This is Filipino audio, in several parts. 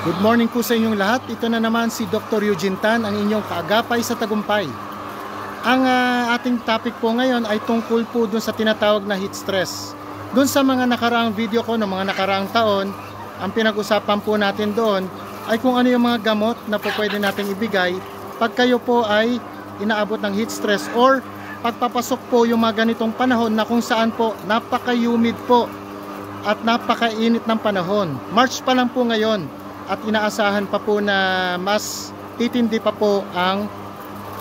Good morning po sa inyong lahat. Ito na naman si Dr. Eugene Tan, ang inyong kaagapay sa tagumpay. Ang ating topic po ngayon ay tungkol po dun sa tinatawag na heat stress. Dun sa mga nakaraang video ko ng mga nakaraang taon, ang pinag-usapan po natin doon ay kung ano yung mga gamot na po pwede natin ibigay pag kayo po ay inaabot ng heat stress or pagpapasok po yung mga ganitong panahon na kung saan po napaka-humid po at napaka-init ng panahon. March pa lang po ngayon at inaasahan pa po na mas titindi pa po ang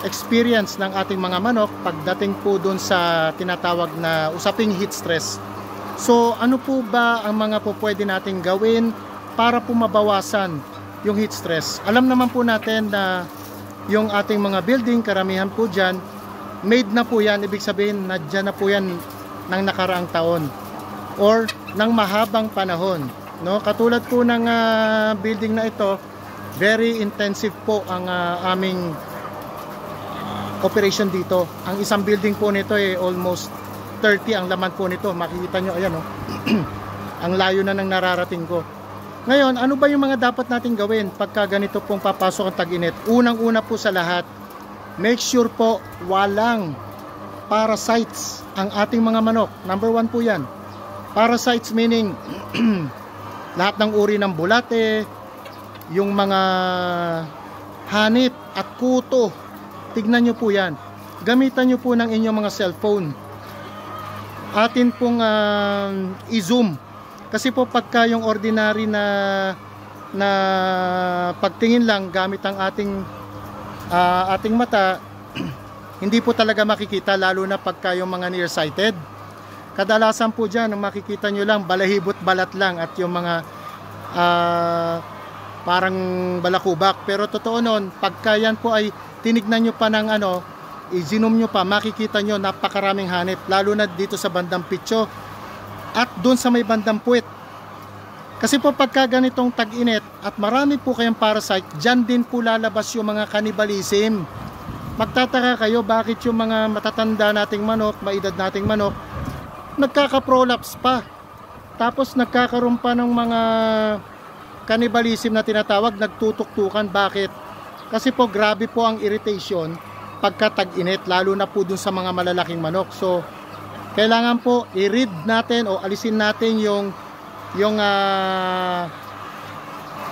experience ng ating mga manok pagdating po dun sa tinatawag na usaping heat stress. So ano po ba ang mga po pwede nating gawin para po mabawasan yung heat stress? Alam naman po natin na yung ating mga building, karamihan po dyan, made na po yan. Ibig sabihin na dyan na po yan ng nakaraang taon or ng mahabang panahon. No, katulad po ng building na ito, very intensive po ang aming operation dito. Ang isang building po nito ay almost 30 ang laman po nito. Makikita nyo, ayan oh. Ang layo na ng nararating ko. Ngayon, ano ba yung mga dapat natin gawin pagka ganito pong papasok ang tag-init? Unang-una po sa lahat, make sure po walang parasites ang ating mga manok. Number 1 po yan. Parasites meaning lahat ng uri ng bulate, yung mga hanip at kuto. Tignan nyo po yan. Gamitan nyo po ng inyong mga cellphone. Atin pong i-zoom. Kasi po pagka yung ordinary na pagtingin lang gamit ang ating mata, hindi po talaga makikita, lalo na pagka yung mga nearsighted. Kadalasan po dyan, ang makikita nyo lang, balahibot balat lang at yung mga parang balakubak. Pero totoo nun, pagka yan po ay tinignan nyo pa ng i-zoom nyo pa, makikita nyo napakaraming hanip, lalo na dito sa bandang pitso at doon sa may bandang puwet. Kasi po pagka ganitong tag-init at marami po kayong parasite, dyan din po lalabas yung mga cannibalism. Magtataka kayo bakit yung mga matatanda nating manok, maedad nating manok, nagkaka-prolapse pa. Tapos nagkakaroon pa ng mga cannibalism na tinatawag, nagtutuktukan. Bakit? Kasi po grabe po ang irritation pagka tag-init, lalo na po dun sa mga malalaking manok. So kailangan po i-read natin o alisin natin yung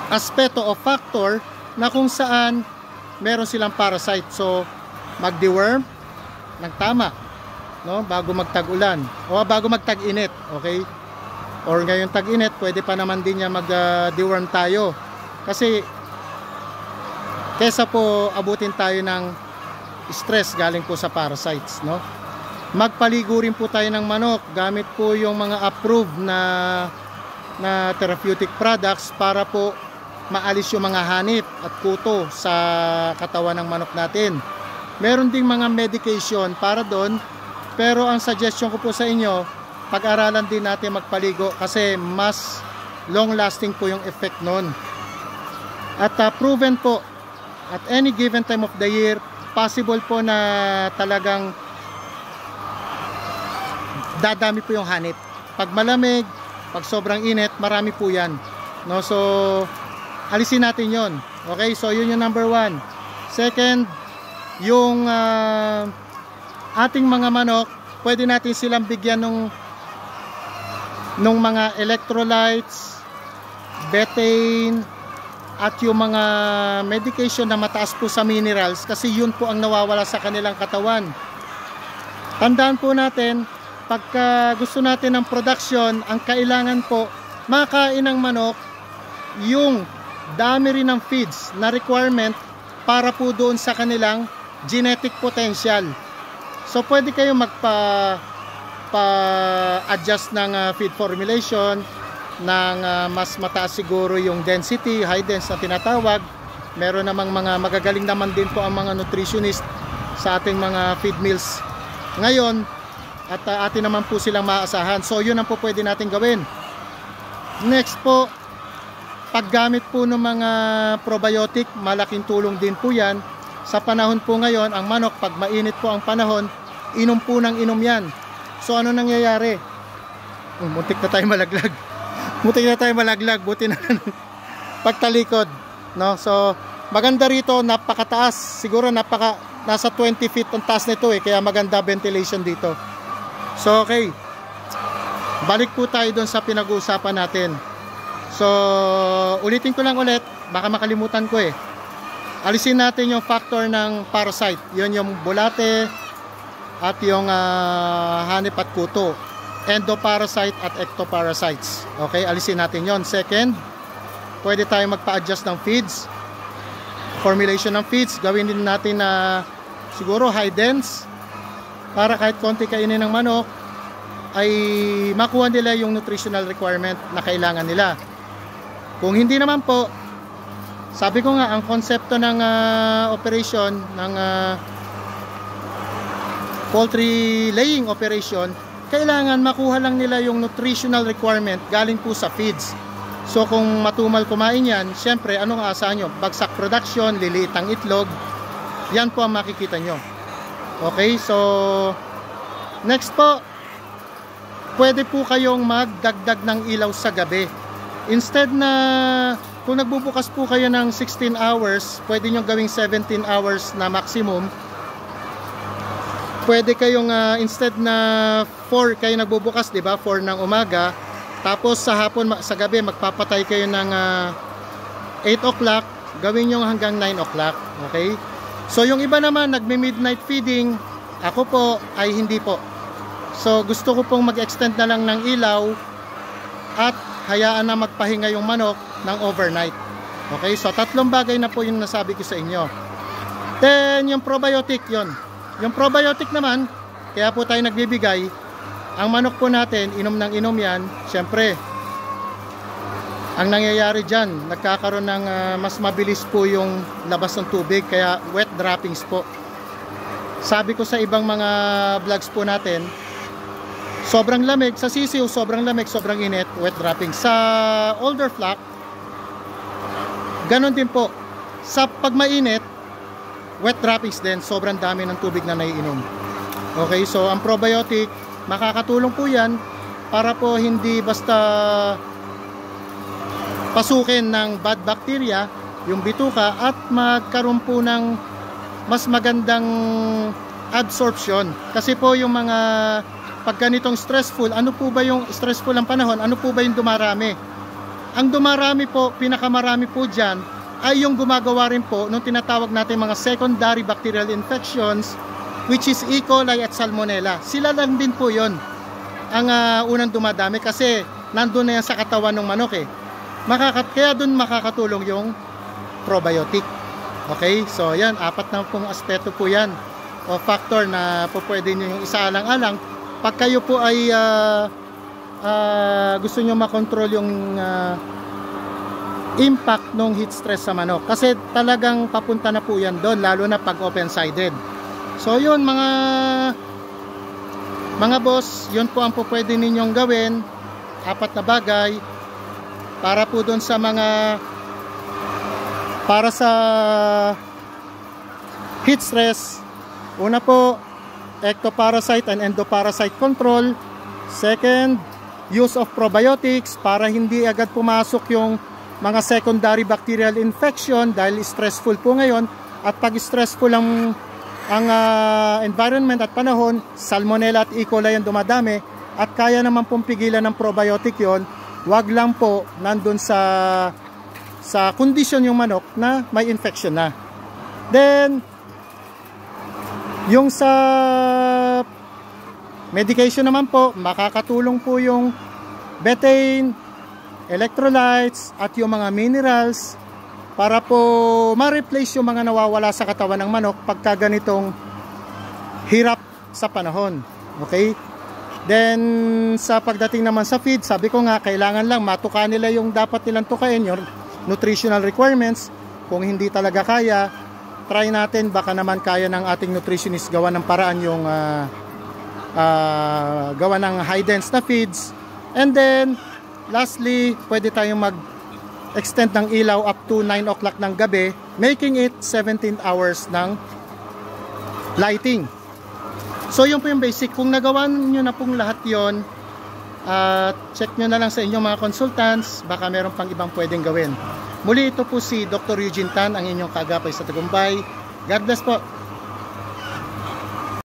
aspeto o factor na kung saan meron silang parasite. So mag-deworm ng tama, no, bago magtag-ulan o bago magtag-init, okay? Or ngayon tag-init, pwede pa naman din niya mag-deworm tayo. Kasi kesa po abutin tayo ng stress galing po sa parasites, no? Magpaligo rin po tayo ng manok gamit po yung mga approved na therapeutic products para po maalis yung mga hanip at kuto sa katawan ng manok natin. Meron ding mga medication para doon, pero ang suggestion ko po sa inyo, pag-aralan din natin magpaligo kasi mas long lasting po yung effect nun. At proven po at any given time of the year, possible po na talagang dadami po yung hanip. Pag malamig, pag sobrang init, marami po yan, no? So alisin natin yon. Okay, so yun yung number 1. Second, yung ating mga manok, pwede natin silang bigyan nung mga electrolytes, betaine, at yung mga medication na mataas po sa minerals, kasi yun po ang nawawala sa kanilang katawan. Tandaan po natin, pagka gusto natin ng production, ang kailangan po makain ng manok yung dami rin ng feeds na requirement para po doon sa kanilang genetic potential. So pwede kayo magpa-adjust ng feed formulation ng mas mataas siguro yung density, high dense na tinatawag. Meron namang mga magagaling naman din po ang mga nutritionist sa ating mga feed mills ngayon, at atin naman po silang maaasahan. So yun ang po pwede natin gawin. Next po, paggamit po ng mga probiotic, malaking tulong din po yan. Sa panahon po ngayon, ang manok, pag mainit po ang panahon, inom po ng inom yan. So ano nangyayari? Muntik na tayo malaglag. Buti na pagtalikod, no? So maganda rito, napakataas, siguro nasa 20 feet ang taas nito kaya maganda ventilation dito. So okay, balik po tayo doon sa pinag-uusapan natin. So ulitin ko lang ulit, baka makalimutan ko alisin natin yung factor ng parasite, yun yung bulate at yung hanip at kuto, endoparasite at ectoparasites. Okay, alisin natin yon. Second, pwede tayo magpa-adjust ng feeds, formulation ng feeds, gawin din natin na siguro high dense para kahit konti kainin ng manok ay makuha nila yung nutritional requirement na kailangan nila. Kung hindi naman po, sabi ko nga, ang konsepto ng operation ng poultry laying operation, kailangan makuha lang nila yung nutritional requirement galing po sa feeds. So kung matumal kumain yan, syempre anong aasahan nyo? Bagsak production, liliit ang itlog, yan po ang makikita nyo. Okay, so next po, pwede po kayong magdagdag ng ilaw sa gabi. Instead na kung nagbubukas po kayo ng 16 hours, pwede nyo gawing 17 hours na maximum. Pwede kayong instead na 4 kayo nagbubukas, di ba? 4 ng umaga. Tapos sa hapon, sa gabi, magpapatay kayo ng 8 o'clock. Gawin nyo hanggang 9 o'clock. Okay? So yung iba naman, nagme-midnight feeding. Ako po ay hindi po. So gusto ko pong mag-extend na lang ng ilaw at hayaan na magpahinga yung manok ng overnight. Okay? So tatlong bagay na po yung nasabi ko sa inyo. Then yung probiotic, yon. Yung probiotic naman, kaya po tayo nagbibigay, ang manok po natin, inom ng inom yan. Siyempre, ang nangyayari dyan, nagkakaroon ng mas mabilis po yung labas ng tubig, kaya wet droppings po. Sabi ko sa ibang mga vlogs po natin, sobrang lamig, sa sisiw, sobrang lamig, sobrang init, wet droppings. Sa older flock, ganon din po. Sa pag mainit, wet droppings din, sobrang dami ng tubig na naiinom. Okay, so ang probiotic, makakatulong po yan para po hindi basta pasukin ng bad bacteria yung bituka at magkaroon po ng mas magandang absorption. Kasi po yung mga pag ganitong stressful, ano po ba yung stressful ang panahon? Ano po ba yung dumarami? Ang dumarami po, pinakamarami po dyan ay yung gumagawa rin po nung tinatawag natin mga secondary bacterial infections, which is E. coli at Salmonella. Sila lang din po yon ang unang dumadami kasi nandun na yan sa katawan ng manok kaya dun makakatulong yung probiotic. Okay, so yan, 4 na pong aspeto po yan o factor na po pwede nyo yung isaalang-alang pag kayo po ay gusto nyo makontrol yung impact ng heat stress sa manok, kasi talagang papunta na po yan doon, lalo na pag open-sided. So yun mga boss, yun po ang po pwede ninyong gawin, 4 na bagay para po doon sa para sa heat stress. Una po, ectoparasite and endoparasite control. Second, use of probiotics para hindi agad pumasok yung mga secondary bacterial infection dahil stressful po ngayon, at pag stressful ang environment at panahon, Salmonella at E. coli ang dumadami at kaya naman pong pigilan ng probiotic yon. Wag lang po nandun sa kondisyon yung manok na may infection na. Then yung sa medication naman po, makakatulong po yung betaine, electrolytes at yung mga minerals para po ma-replace yung mga nawawala sa katawan ng manok pagka ganitong hirap sa panahon. Okay? Then sa pagdating naman sa feed, sabi ko nga, kailangan lang matuka nila yung dapat nilang tukain, yung nutritional requirements. Kung hindi talaga kaya, try natin, baka naman kaya ng ating nutritionist gawa ng paraan yung gawa ng high dense na feeds. And then lastly, pwede tayong mag-extend ng ilaw up to 9 o'clock ng gabi, making it 17 hours ng lighting. So yun po yung basic. Kung nagawa nyo na pong lahat yon, check nyo na lang sa inyong mga consultants, baka meron pang ibang pwedeng gawin. Muli ito po si Dr. Eugene Tan, ang inyong kaagapay sa Tagumpay. God bless po.